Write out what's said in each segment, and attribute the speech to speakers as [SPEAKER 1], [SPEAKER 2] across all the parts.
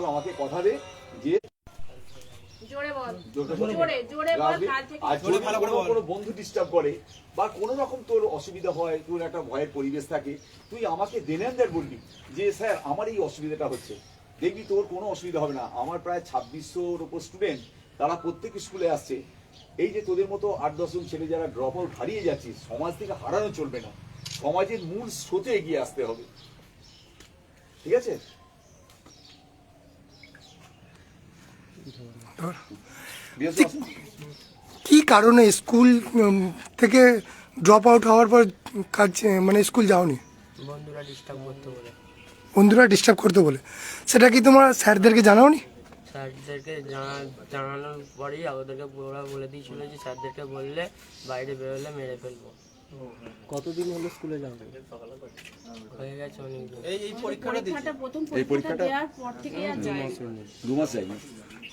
[SPEAKER 1] তাহলে আমাকে কথা দে যে
[SPEAKER 2] জোরে বল,
[SPEAKER 1] জোরে বল, কাল থেকে আর যদি কোনো বন্ধু ডিস্টার্ব করে বা কোনো রকম তোর অসুবিধা হয়, তোর একটা ভয়ের পরিবেশ থাকে, তুই আমাকে দেনেন্দার বলবি যে স্যার আমার এই অসুবিধাটা হচ্ছে, দেখবি তোর কোনো অসুবিধা হবে না। আমার প্রায় 2600-র উপর স্টুডেন্ট, তারা প্রত্যেক স্কুলে আসছে। এই যে তোদের মতো 8-10 জন ছেলে যারা ড্রপ আউট হারিয়ে যাচ্ছিস, সমাজ থেকে হারানো চলবে না, সমাজের মূল স্রোতে এগিয়ে আসতে হবে, ঠিক আছে?
[SPEAKER 3] কি কারণে স্কুল থেকে ড্রপ আউট হওয়ার পর কাজ মানে স্কুল যাওনি?
[SPEAKER 4] বন্ধুরা ডিস্টার্ব করতে বলে।
[SPEAKER 3] বন্ধুরা ডিস্টার্ব করতে বলে, সেটা কি তোমার স্যারদেরকে জানাওনি?
[SPEAKER 4] স্যারদেরকে জানানোর পরেই ওদেরকে ওরা বলে দিয়েছিল যে স্যারদেরকে বললে বাইরে বেরোলে মেরে ফেলবো।
[SPEAKER 5] কতদিন হলো স্কুলে যাও?
[SPEAKER 4] হয়ে গেছে অনেকদিন।
[SPEAKER 2] এই পরীক্ষাটা দেওয়ার পর থেকে আর যায়
[SPEAKER 1] 2 মাস যায়নি।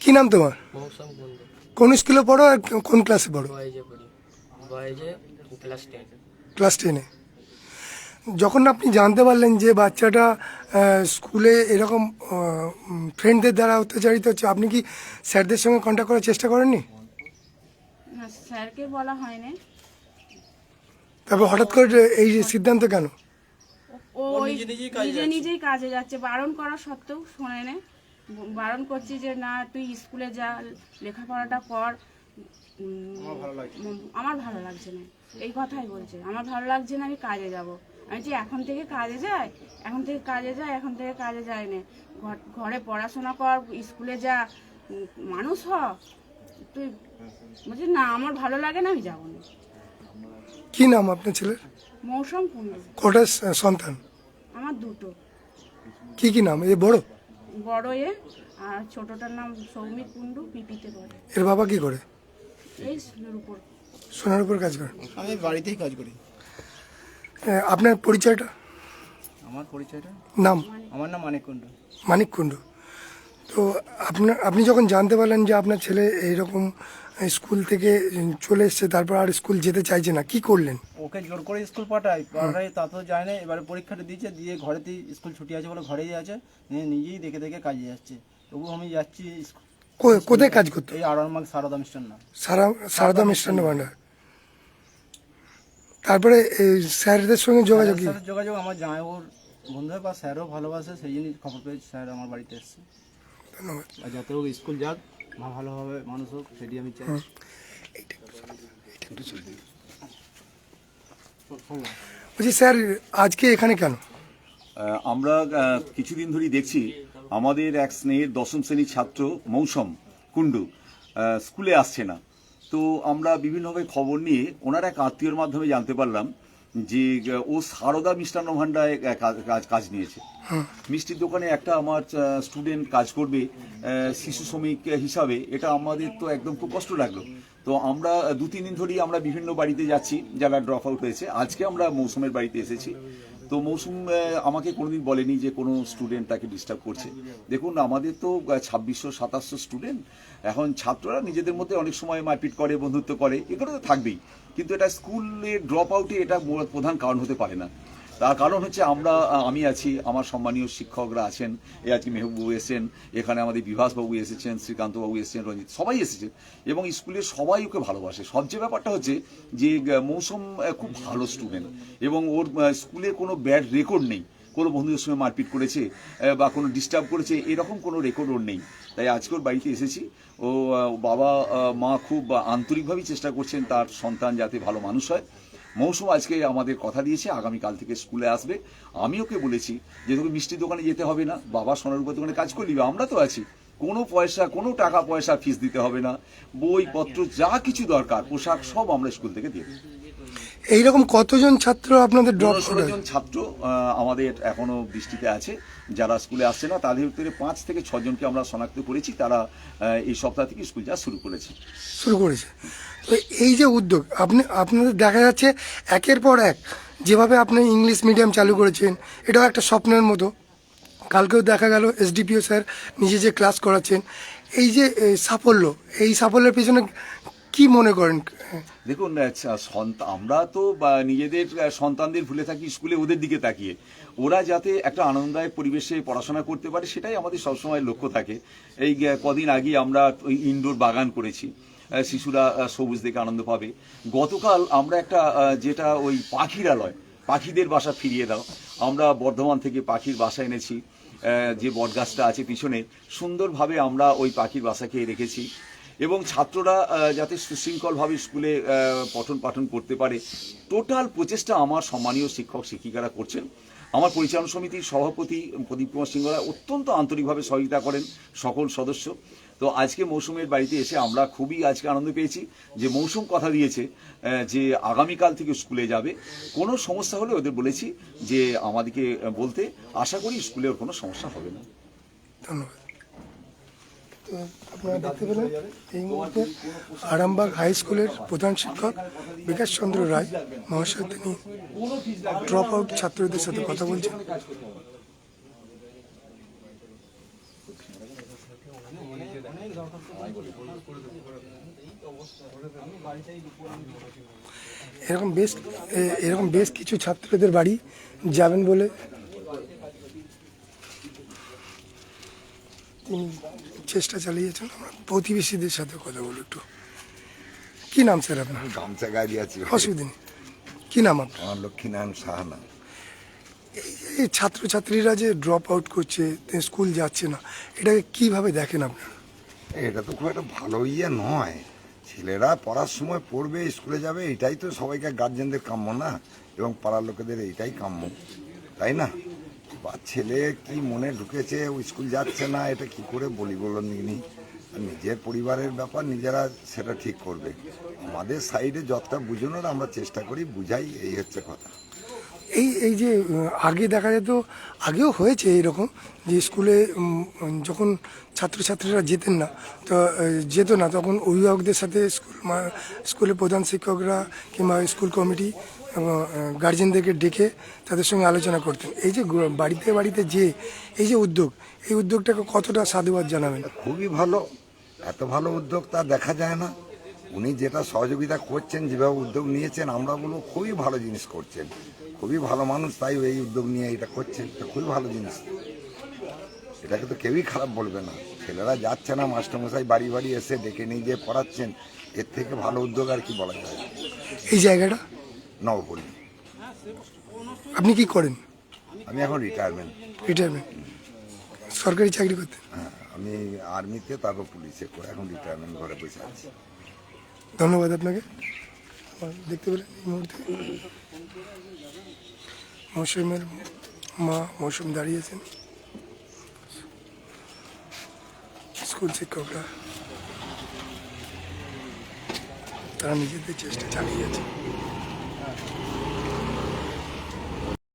[SPEAKER 3] কি নাম তোমার?
[SPEAKER 4] মৌসুম কুন্ডু।
[SPEAKER 3] কোন স্কুলে পড়ো আর কোন ক্লাসে পড়ো?
[SPEAKER 4] বয়েজে পড়ি, বয়েজে ক্লাস 10।
[SPEAKER 3] ক্লাস 10-এ। যখন আপনি জানতে পারলেন যে বাচ্চাটা স্কুলে এরকম ফ্রেন্ডদের দ্বারা অত্যাচারিত হচ্ছে, আপনি কি স্যারদের সঙ্গে কন্ট্যাক্ট করার চেষ্টা করেননি?
[SPEAKER 2] না, স্যারকে বলা হয়নি।
[SPEAKER 3] তারপর হঠাৎ করে এই সিদ্ধান্ত কেন?
[SPEAKER 2] ও নিজেই কাজে যাচ্ছে, বারণ করা সত্ত্বেও শোনে না। বারণ করছি যে না তুই স্কুলে যা, লেখাপড়াটা কর, আমার ভালো লাগছে না, এই কথাই বলছে। আমার ভালো লাগছে না, আমি কাজে যাব। আমি যে এখন থেকে কাজে যাই, এখন থেকে কাজে যায় না, ঘরে পড়াশোনা কর, স্কুলে যা, মানুষ হ। তুই বলছি না আমার ভালো লাগে না, আমি যাবো না।
[SPEAKER 3] কি নাম আপনার ছেলের?
[SPEAKER 2] মৌসুম কুন্ডু।
[SPEAKER 3] কটা সন্তান?
[SPEAKER 2] আমার দুটো।
[SPEAKER 3] কি কি নাম? এ বড়?
[SPEAKER 2] বড় এ, আর ছোটটার নাম সৌমিক কুন্ডু, পিপিতে পড়ে।
[SPEAKER 3] এর বাবা কি করে?
[SPEAKER 2] এই সোনার উপর।
[SPEAKER 3] সোনার উপর কাজ করে?
[SPEAKER 5] আমি বাড়িতেই কাজ করি।
[SPEAKER 3] আপনার পরিচয়টা?
[SPEAKER 5] আমার পরিচয়টা,
[SPEAKER 3] নাম?
[SPEAKER 5] আমার নাম মানিক কুন্ডু।
[SPEAKER 3] মানিক কুন্ডু। তো আপনি যখন জানতে পারলেন যে আপনার ছেলে এইরকম স্কুল থেকে চলে এসছে, তারপর আর স্কুল যেতে চাইছে না, কি করলেন?
[SPEAKER 5] ওকে জোর করে স্কুল পাঠাই, তা তো যায় না। এবারে পরীক্ষাটা দিয়েছে, দিয়ে ঘরেতেই স্কুল ছুটি আছে বলে ঘরেই আছে, নিজেই দেখে দেখে কাজে যাচ্ছে। তবু আমি যাচ্ছি।
[SPEAKER 3] কোথায় কাজ করতো?
[SPEAKER 5] এই আড়ারমাগ সারদা মিষ্টান্ন।
[SPEAKER 3] সারদা মিষ্টান্ন ভান্ডার। তারপরে স্যারদের সঙ্গে যোগাযোগ?
[SPEAKER 5] যোগাযোগ আমার জামাই ওর বন্ধু বা স্যারও ভালোবাসে, সেই জন্য খবর পেয়ে স্যার আমার বাড়িতে এসছে।
[SPEAKER 3] ধন্যবাদ।
[SPEAKER 5] আর যাতে ও স্কুল যাক, ভালোভাবে মানুষ হোক, সেটি আমি চাই।
[SPEAKER 3] বলছি স্যার, আজকে এখানে কেন?
[SPEAKER 1] আমরা কিছুদিন ধরেই দেখছি আমাদের এক স্নেহের 10ম শ্রেণীর ছাত্র মৌসুম কুন্ডু স্কুলে আসছে না। তো আমরা বিভিন্নভাবে খবর নিয়ে ওনার এক আত্মীয়র মাধ্যমে জানতে পারলাম যে ও সারদা মিষ্টান্ন ভান্ডারে কাজ নিয়েছে। মিষ্টির দোকানে একটা আমার স্টুডেন্ট কাজ করবে শিশু শ্রমিক হিসাবে, এটা আমাদের তো একদম খুব কষ্ট লাগলো। তো আমরা 2-3 দিন ধরেই আমরা বিভিন্ন বাড়িতে যাচ্ছি যারা ড্রপ আউট হয়েছে। আজকে আমরা মৌসুমের বাড়িতে এসেছি। তো মৌসুম আমাকে কোনোদিন বলেনি যে কোনো স্টুডেন্ট তাকে ডিস্টার্ব করছে। দেখুন, আমাদের তো 2600-2700 স্টুডেন্ট। এখন ছাত্ররা নিজেদের মধ্যে অনেক সময় মারপিট করে, বন্ধুত্ব করে, এগুলো তো থাকবেই, কিন্তু এটা স্কুলে ড্রপ আউটে এটা প্রধান কারণ হতে পারে না। তার কারণ হচ্ছে আমি আছি, আমার সম্মানীয় শিক্ষকরা আছেন, আজকে মেহবুবু এসেছেন, এখানে আমাদের বিভাসবাবু এসেছেন, শ্রীকান্তবাবু এসেছেন, রঞ্জিত, সবাই এসেছেন, এবং স্কুলের সবাই ওকে ভালোবাসে। সবচেয়ে ব্যাপারটা হচ্ছে যে মৌসুম খুব ভালো স্টুডেন্ট, এবং ওর স্কুলে কোনো ব্যাড রেকর্ড নেই, কোনো বন্ধুদের সঙ্গে মারপিট করেছে বা কোনো ডিস্টার্ব করেছে, এরকম কোনো রেকর্ড ওর নেই। তাই আজকে ওর বাড়িতে এসেছি। ও বাবা মা খুব আন্তরিকভাবেই চেষ্টা করছেন তার সন্তান যাতে ভালো মানুষ হয়। মৌসুম আজকে আমাদের কথা দিয়েছে আগামীকাল থেকে স্কুলে আসবে। আমি ওকে বলেছি যে তোকে মিষ্টির দোকানে যেতে হবে না, বাবা সোনার উপর দোকানে কাজ করবি, আমরা তো আছি, কোনো টাকা পয়সা ফিস দিতে হবে না, বইপত্র যা কিছু দরকার, পোশাক, সব আমরা স্কুল থেকে দিয়ে দেব।
[SPEAKER 3] এইরকম কতজন ছাত্র আপনাদের ড্রপ?
[SPEAKER 1] 16 জন ছাত্র আমাদের এখনো দৃষ্টিতে আছে যারা স্কুলে আসছে না। তাদের ভিতরে 5 থেকে 6 জনকে আমরা শনাক্ত করেছি, তারা এই সপ্তাহ থেকে স্কুল যাওয়া শুরু করেছে।
[SPEAKER 3] তো এই যে উদ্যোগ আপনাদের দেখা যাচ্ছে একের পর এক, যেভাবে আপনি ইংলিশ মিডিয়াম চালু করেছেন, এটাও একটা স্বপ্নের মতো। কালকেও দেখা গেল এসডিপিও স্যার নিজে যে ক্লাস করাচ্ছেন, এই যে সাফল্য, এই সাফল্যের পেছনে কি মনে করেন?
[SPEAKER 1] দেখুন আমরা তো নিজেদের সন্তানদের ভুলে থাকি স্কুলে ওদের দিকে তাকিয়ে, ওরা যাতে একটা আনন্দদায়ক পরিবেশে পড়াশোনা করতে পারে সেটাই আমাদের সবসময় লক্ষ্য থাকে। এই কদিন আগে আমরা ওই ইনডোর বাগান করেছি, শিশুরা সবুজ দেখে আনন্দ পাবে। গতকাল আমরা একটা যেটা ওই পাখিরালয়, পাখিদের বাসা ফিরিয়ে দাও, আমরা বর্ধমান থেকে পাখির বাসা এনেছি। যে বটগাছটা আছে পিছনে, সুন্দরভাবে আমরা ওই পাখির বাসাকে রেখেছি এবং ছাত্ররা যাতে সুশৃঙ্খলভাবে স্কুলে পঠন পাঠন করতে পারে, টোটাল প্রচেষ্টা আমার সম্মানীয় শিক্ষক শিক্ষিকারা করছেন। আমার পরিচালনা সমিতির সভাপতি প্রদীপ কুমার সিংহরা অত্যন্ত আন্তরিকভাবে সহযোগিতা করেন সকল সদস্য। তো আজকে মৌসুমের বাড়িতে এসে আমরা খুবই আজকে আনন্দ পেয়েছি যে মৌসুম কথা দিয়েছে যে আগামীকাল থেকে স্কুলে যাবে। কোনো সমস্যা হলে ওদের বলেছি যে আমাদেরকে বলতে, আশা করি স্কুলের কোনো সমস্যা হবে না।
[SPEAKER 3] ধন্যবাদ। তো আপনারা দেখতে পেলেন এই মুহূর্তে আরামবাগ হাই স্কুলের প্রধান শিক্ষক বিকাশ চন্দ্র রায় মহাশয়, তিনি ড্রপ আউট ছাত্রদের সাথে কথা বলছেন। এরকম বেশ কিছু ছাত্রদের বাড়ি যাবেন বলে তিনি চেষ্টা চালিয়েছেন। আমরা প্রতিবেশীদের সাথে কথা বলি একটু। কি নাম স্যার আপনার?
[SPEAKER 6] গামছা গাড়ি আছে।
[SPEAKER 3] অসুবিধা নেই। কি নাম আপনার?
[SPEAKER 6] আমার লক্ষ্মীনারায়ণ সাহানা।
[SPEAKER 3] এই ছাত্রছাত্রীরা যে ড্রপ আউট করছে, স্কুল যাচ্ছে না, এটাকে কিভাবে দেখেন আপনারা?
[SPEAKER 6] এটা তো খুব একটা ভালো ইয়ে নয়। ছেলেরা পড়ার সময় পড়বে, স্কুলে যাবে, এটাই তো সবাইকার গার্জেনদের কাম্য না, এবং পাড়ার লোকেদের এইটাই কাম্য, তাই না? বা ছেলে কি মনে ঢুকেছে ও স্কুল যাচ্ছে না, এটা কি করে বলি বলুন নি? নিজের পরিবারের ব্যাপার, নিজেরা সেটা ঠিক করবে। আমাদের সাইডে যতটা বুঝানোর আমরা চেষ্টা করি, বুঝাই, এই হচ্ছে কথা।
[SPEAKER 3] এই যে আগে দেখা যেত, আগেও হয়েছে এইরকম যে স্কুলে যখন ছাত্রছাত্রীরা যেত না তখন অভিভাবকদের সাথে স্কুলের প্রধান শিক্ষকরা কিংবা স্কুল কমিটি গার্জেনদেরকে ডেকে তাদের সঙ্গে আলোচনা করতেন। এই যে বাড়িতে বাড়িতে যে এই যে উদ্যোগ, এই উদ্যোগটাকে কতটা সাধুবাদ জানাবেন?
[SPEAKER 6] খুবই ভালো, এত ভালো উদ্যোগ তা দেখা যায় না। উনি যেটা সহযোগিতা করছেন, যেভাবে উদ্যোগ নিয়েছেন, আমরা বলবো খুবই ভালো জিনিস করছেন, খুবই ভালো মানুষ, তাই এই উদ্যোগ নিয়ে এটা করছেন, তো খুবই ভালো জিনিস। এটাকে তো কেউই খারাপ বলবে না। ছেলেরা যাচ্ছে না, মাস্টারমশাই বাড়ি বাড়ি এসে ডেকে নিয়ে গিয়ে পড়াচ্ছেন, এর থেকে ভালো উদ্যোগ আর কি বলা যায়?
[SPEAKER 3] এই জায়গাটা
[SPEAKER 6] নবপল্লী।
[SPEAKER 3] আপনি কি করেন?
[SPEAKER 6] আমি এখন রিটায়ারমেন্ট।
[SPEAKER 3] সরকারি চাকরি করতেন?
[SPEAKER 6] হ্যাঁ, আমি আর্মিতে, তারপর পুলিশে করে এখন রিটায়ারমেন্ট, ঘরে বসে আছি।
[SPEAKER 3] ধন্যবাদ আপনাকে। দেখতে পেলেন এই মুহূর্তে মৌসুমের মা মৌসুম দাঁড়িয়েছেন, স্কুল শিক্ষকরা তারা নিজেদের চেষ্টা চালিয়ে যাচ্ছে।